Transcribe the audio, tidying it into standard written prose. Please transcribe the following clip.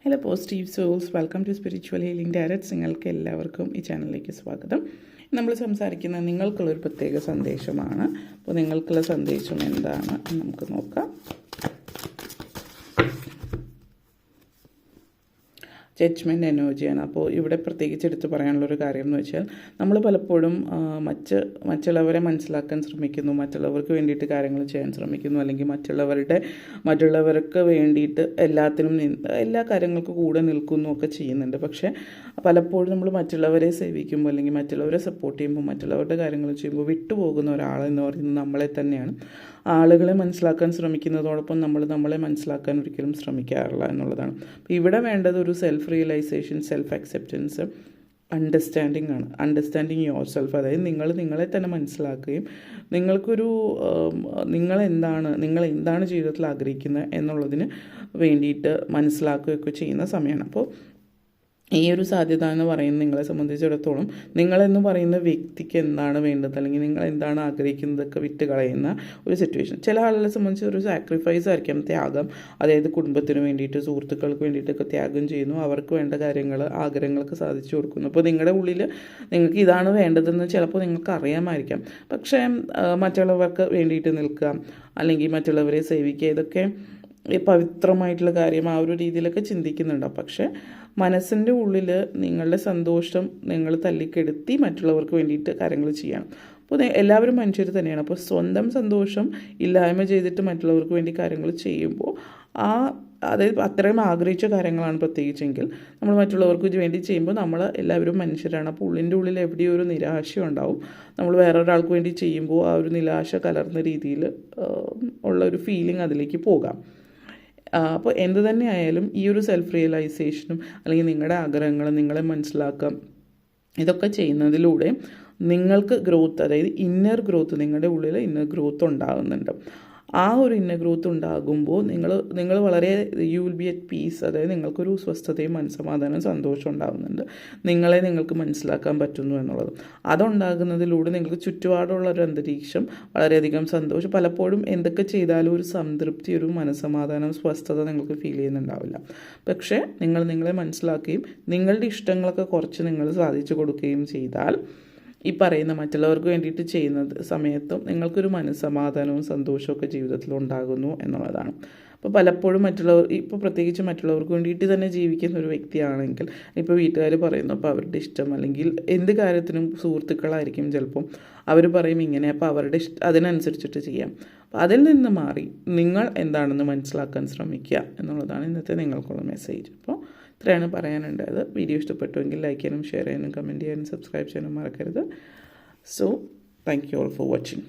Hello positive souls, welcome to spiritual healing directs. നിങ്ങൾക്ക് എല്ലാവർക്കും ഈ ചാനലിലേക്ക് സ്വാഗതം. നമ്മൾ സംസാരിക്കുന്ന നിങ്ങൾക്കുള്ളൊരു പ്രത്യേക സന്ദേശമാണ്. അപ്പോൾ നിങ്ങൾക്കുള്ള സന്ദേശം എന്താണ് എന്ന് നമുക്ക് നോക്കാം. ജഡ്ജ്മെൻറ്റ് എനർജിയാണ്. അപ്പോൾ ഇവിടെ പ്രത്യേകിച്ച് എടുത്ത് പറയാനുള്ളൊരു കാര്യം എന്ന് വെച്ചാൽ, നമ്മൾ പലപ്പോഴും മറ്റുള്ളവരെ മനസ്സിലാക്കാൻ ശ്രമിക്കുന്നു, മറ്റുള്ളവർക്ക് വേണ്ടിയിട്ട് കാര്യങ്ങൾ ചെയ്യാൻ ശ്രമിക്കുന്നു, അല്ലെങ്കിൽ മറ്റുള്ളവർക്ക് വേണ്ടിയിട്ട് എല്ലാ കാര്യങ്ങൾക്കും കൂടെ നിൽക്കുന്നു ഒക്കെ ചെയ്യുന്നുണ്ട്. പക്ഷേ പലപ്പോഴും നമ്മൾ മറ്റുള്ളവരെ സേവിക്കുമ്പോൾ അല്ലെങ്കിൽ മറ്റുള്ളവരെ സപ്പോർട്ട് ചെയ്യുമ്പോൾ, മറ്റുള്ളവരുടെ കാര്യങ്ങൾ ചെയ്യുമ്പോൾ വിട്ടുപോകുന്ന ഒരാളെന്ന് പറയുന്നത് നമ്മളെ തന്നെയാണ്. ആളുകളെ മനസ്സിലാക്കാൻ ശ്രമിക്കുന്നതോടൊപ്പം നമ്മളെ മനസ്സിലാക്കാൻ ഒരിക്കലും ശ്രമിക്കാറില്ല എന്നുള്ളതാണ്. അപ്പോൾ ഇവിടെ വേണ്ടത് ഒരു self realisation, self acceptance, understanding ആണ്. അണ്ടർസ്റ്റാൻഡിങ് യുവർ സെൽഫ്, അതായത് നിങ്ങളെ തന്നെ മനസ്സിലാക്കുകയും നിങ്ങൾ എന്താണ് ജീവിതത്തിൽ ആഗ്രഹിക്കുന്നത് എന്നുള്ളതിന് വേണ്ടിയിട്ട് മനസ്സിലാക്കുകയൊക്കെ ചെയ്യുന്ന സമയമാണ്. അപ്പോൾ ഈ ഒരു സാധ്യത എന്ന് പറയുന്നത് നിങ്ങളെ സംബന്ധിച്ചിടത്തോളം നിങ്ങളെന്ന് പറയുന്ന വ്യക്തിക്ക് എന്താണ് വേണ്ടത് അല്ലെങ്കിൽ നിങ്ങൾ എന്താണ് ആഗ്രഹിക്കുന്നതൊക്കെ വിട്ട് കളയുന്ന ഒരു സിറ്റുവേഷൻ. ചില ആളുകളെ സംബന്ധിച്ച് ഒരു സാക്രിഫൈസ് ആയിരിക്കാം, ത്യാഗം. അതായത് കുടുംബത്തിന് വേണ്ടിയിട്ട്, സുഹൃത്തുക്കൾക്ക് വേണ്ടിയിട്ടൊക്കെ ത്യാഗം ചെയ്യുന്നു, അവർക്ക് വേണ്ട കാര്യങ്ങൾ, ആഗ്രഹങ്ങൾക്ക് സാധിച്ചു കൊടുക്കുന്നു. അപ്പോൾ നിങ്ങളുടെ ഉള്ളിൽ നിങ്ങൾക്ക് ഇതാണ് വേണ്ടതെന്ന് ചിലപ്പോൾ നിങ്ങൾക്ക് അറിയാമായിരിക്കാം. പക്ഷേ മറ്റുള്ളവർക്ക് വേണ്ടിയിട്ട് നിൽക്കുക അല്ലെങ്കിൽ മറ്റുള്ളവരെ സേവിക്കുക, ഇതൊക്കെ പവിത്രമായിട്ടുള്ള കാര്യം, ആ ഒരു രീതിയിലൊക്കെ ചിന്തിക്കുന്നുണ്ടാവും. പക്ഷേ മനസ്സിൻ്റെ ഉള്ളിൽ നിങ്ങളുടെ സന്തോഷം നിങ്ങൾ തല്ലിക്കെടുത്തി മറ്റുള്ളവർക്ക് വേണ്ടിയിട്ട് കാര്യങ്ങൾ ചെയ്യണം. അപ്പോൾ എല്ലാവരും മനുഷ്യർ തന്നെയാണ്. അപ്പോൾ സ്വന്തം സന്തോഷം ഇല്ലായ്മ ചെയ്തിട്ട് മറ്റുള്ളവർക്ക് വേണ്ടി കാര്യങ്ങൾ ചെയ്യുമ്പോൾ അതായത് അത്രയും ആഗ്രഹിച്ച കാര്യങ്ങളാണ് പ്രത്യേകിച്ചെങ്കിൽ നമ്മൾ മറ്റുള്ളവർക്ക് വേണ്ടി ചെയ്യുമ്പോൾ നമ്മൾ എല്ലാവരും മനുഷ്യരാണ്. അപ്പോൾ ഉള്ളിൻ്റെ ഉള്ളിൽ എവിടെയോ ഒരു നിരാശ ഉണ്ടാവും. നമ്മൾ വേറൊരാൾക്ക് വേണ്ടി ചെയ്യുമ്പോൾ ആ ഒരു നിരാശ കലർന്ന രീതിയിൽ ഉള്ള ഒരു ഫീലിംഗ് അതിലേക്ക് പോകാം. അപ്പോൾ എന്ത് തന്നെ ആയാലും ഈ ഒരു സെൽഫ് റിയലൈസേഷനും അല്ലെങ്കിൽ നിങ്ങളുടെ ആഗ്രഹങ്ങളും നിങ്ങളെ മനസ്സിലാക്കാം, ഇതൊക്കെ ചെയ്യുന്നതിലൂടെ നിങ്ങൾക്ക് ഗ്രോത്ത്, അതായത് ഇന്നർ ഗ്രോത്ത്, നിങ്ങളുടെ ഉള്ളിൽ ഇന്നർ ഗ്രോത്ത് ഉണ്ടാകുന്നുണ്ട്. ആ ഒരു ഇന്നർ ഗ്രോത്ത് ഉണ്ടാകുമ്പോൾ നിങ്ങൾ വളരെ you will be at peace, അതായത് നിങ്ങൾക്കൊരു സ്വസ്ഥതയും മനസ്സമാധാനവും സന്തോഷം ഉണ്ടാകുന്നുണ്ട്. നിങ്ങൾക്ക് മനസ്സിലാക്കാൻ പറ്റുന്നു എന്നുള്ളത്. അതുണ്ടാകുന്നതിലൂടെ നിങ്ങൾക്ക് ചുറ്റുപാടുള്ള ഒരു അന്തരീക്ഷം വളരെയധികം സന്തോഷം, പലപ്പോഴും എന്തൊക്കെ ചെയ്താലും ഒരു സംതൃപ്തി, ഒരു മനസ്സമാധാനം, സ്വസ്ഥത നിങ്ങൾക്ക് ഫീൽ ചെയ്യുന്നുണ്ടാവില്ല. പക്ഷേ നിങ്ങളെ മനസ്സിലാക്കുകയും നിങ്ങളുടെ ഇഷ്ടങ്ങളൊക്കെ കുറച്ച് നിങ്ങൾ സാധിച്ചു കൊടുക്കുകയും ചെയ്താൽ ഈ പറയുന്ന മറ്റുള്ളവർക്ക് വേണ്ടിയിട്ട് ചെയ്യുന്ന സമയത്തും നിങ്ങൾക്കൊരു മനസ്സമാധാനവും സന്തോഷമൊക്കെ ജീവിതത്തിൽ ഉണ്ടാകുന്നു എന്നുള്ളതാണ്. അപ്പോൾ പലപ്പോഴും പ്രത്യേകിച്ച് മറ്റുള്ളവർക്ക് വേണ്ടിയിട്ട് തന്നെ ജീവിക്കുന്ന ഒരു വ്യക്തിയാണെങ്കിൽ, ഇപ്പോൾ വീട്ടുകാർ പറയുന്നു, അപ്പോൾ അവരുടെ ഇഷ്ടം, അല്ലെങ്കിൽ എന്ത് കാര്യത്തിനും സുഹൃത്തുക്കളായിരിക്കും ചിലപ്പം, അവർ പറയും ഇങ്ങനെ, അപ്പോൾ അവരുടെ അതിനനുസരിച്ചിട്ട് ചെയ്യാം. അപ്പോൾ അതിൽ നിന്ന് മാറി നിങ്ങൾ എന്താണെന്ന് മനസ്സിലാക്കാൻ ശ്രമിക്കുക എന്നുള്ളതാണ് ഇന്നത്തെ നിങ്ങൾക്കുള്ള മെസ്സേജ്. അപ്പോൾ ഇത്രയാണ് പറയാനുണ്ടായത്. വീഡിയോ ഇഷ്ടപ്പെട്ടുവെങ്കിൽ ലൈക്ക് ചെയ്യാനും ഷെയർ ചെയ്യാനും കമൻറ്റ് ചെയ്യാനും സബ്സ്ക്രൈബ് ചെയ്യാനും മറക്കരുത്. So thank you all for watching.